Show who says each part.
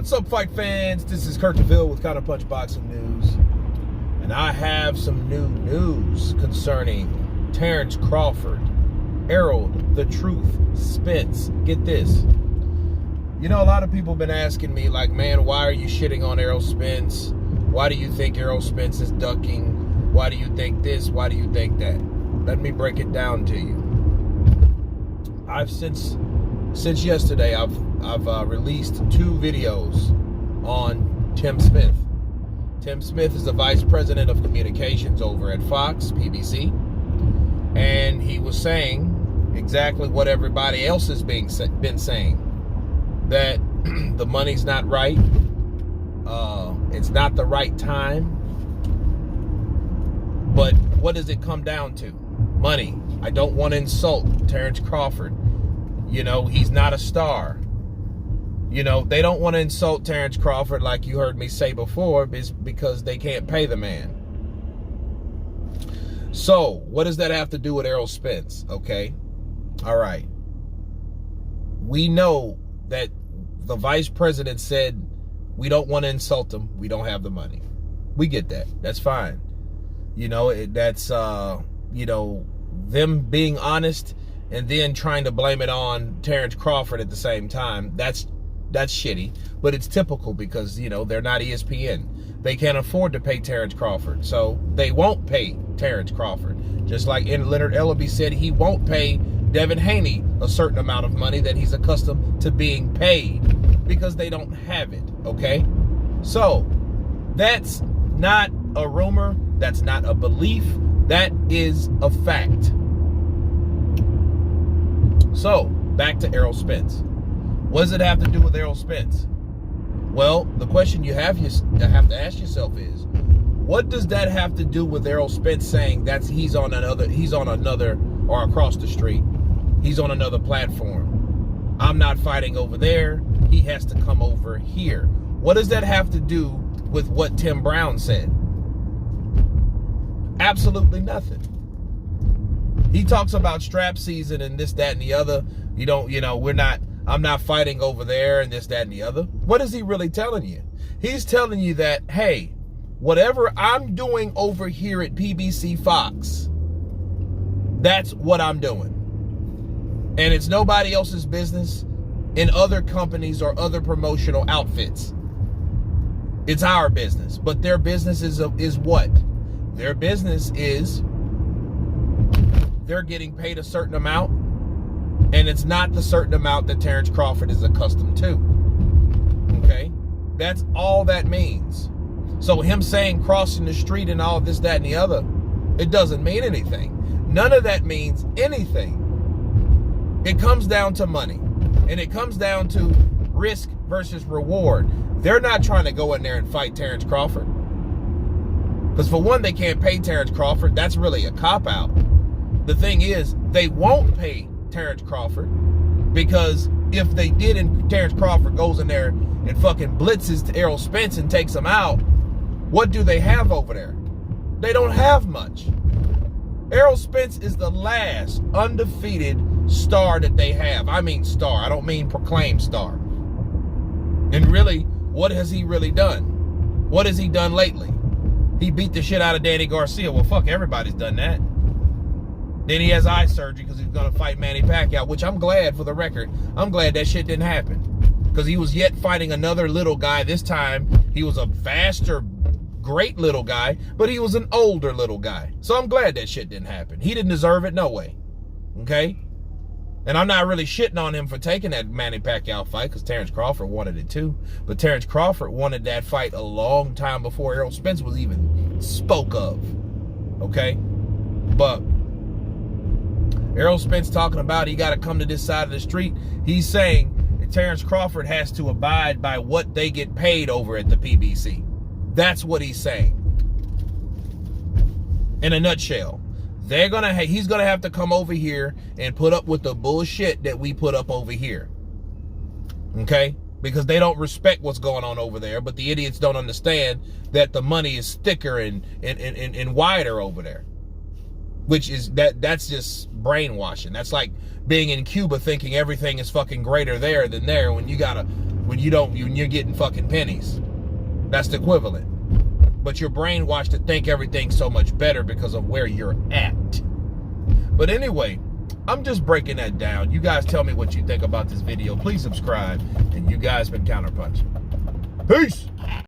Speaker 1: What's up, fight fans? This is Kurt DeVille with Counterpunch Boxing News, and I have some new news concerning Terence Crawford, Errol, The Truth, Spence. Get this. You know, a lot of people have been asking me, like, man, why are you shitting on Errol Spence? Why do you think Errol Spence is ducking? Why do you think this? Why do you think that? Let me break it down to you. Since yesterday, I've released 2 videos on Tim Smith. Tim Smith is the Vice President of Communications over at Fox, PBC, and he was saying exactly what everybody else has been saying, that the money's not right, it's not the right time. But what does it come down to? Money. I don't want to insult Terence Crawford. You know, he's not a star. You know, they don't want to insult Terence Crawford, like you heard me say before, because they can't pay the man. So, what does that have to do with Errol Spence? Okay. All right. We know that the vice president said we don't want to insult him. We don't have the money. We get that. That's fine. You know, that's, you know, them being honest and then trying to blame it on Terence Crawford at the same time. That's shitty, but it's typical because, you know, they're not ESPN. They can't afford to pay Terence Crawford, so they won't pay Terence Crawford. Just like Leonard Ellaby said, he won't pay Devin Haney a certain amount of money that he's accustomed to being paid because they don't have it, okay? So, that's not a rumor. That's not a belief. That is a fact. So, back to Errol Spence. What does it have to do with Errol Spence? Well, the question you have to ask yourself is, what does that have to do with Errol Spence saying he's on another, or across the street, he's on another platform? I'm not fighting over there. He has to come over here. What does that have to do with what Tim Brown said? Absolutely nothing. He talks about strap season and this, that, and the other. I'm not fighting over there and this, that, and the other. What is he really telling you? He's telling you that, hey, whatever I'm doing over here at PBC Fox, that's what I'm doing. And it's nobody else's business in other companies or other promotional outfits. It's our business. But their business is what? Their business is they're getting paid a certain amount, and it's not the certain amount that Terence Crawford is accustomed to. Okay? That's all that means. So him saying crossing the street and all this, that, and the other, it doesn't mean anything. None of that means anything. It comes down to money. And it comes down to risk versus reward. They're not trying to go in there and fight Terence Crawford. Because for one, they can't pay Terence Crawford. That's really a cop-out. The thing is, they won't pay Terence Crawford, because if they did and Terence Crawford goes in there and fucking blitzes to Errol Spence and takes him out, what do they have over there? They don't have much. Errol Spence is the last undefeated star that they have. I mean star. I don't mean proclaimed star. And really, what has he really done? What has he done lately? He beat the shit out of Danny Garcia. Well, fuck, everybody's done that. Then he has eye surgery because he's going to fight Manny Pacquiao, which I'm glad, for the record, I'm glad that shit didn't happen. Because he was yet fighting another little guy. This time, he was a faster, great little guy, but he was an older little guy. So I'm glad that shit didn't happen. He didn't deserve it, no way. Okay? And I'm not really shitting on him for taking that Manny Pacquiao fight, because Terence Crawford wanted it too. But Terence Crawford wanted that fight a long time before Errol Spence was even spoke of. Okay? But Errol Spence talking about he got to come to this side of the street. He's saying that Terence Crawford has to abide by what they get paid over at the PBC. That's what he's saying. In a nutshell. He's gonna have to come over here and put up with the bullshit that we put up over here. Okay? Because they don't respect what's going on over there, but the idiots don't understand that the money is thicker and wider over there. Which is, that's just brainwashing. That's like being in Cuba thinking everything is fucking greater there than there, when when you're getting fucking pennies. That's the equivalent. But you're brainwashed to think everything's so much better because of where you're at. But anyway, I'm just breaking that down. You guys tell me what you think about this video. Please subscribe. And you guys been counterpunching. Peace.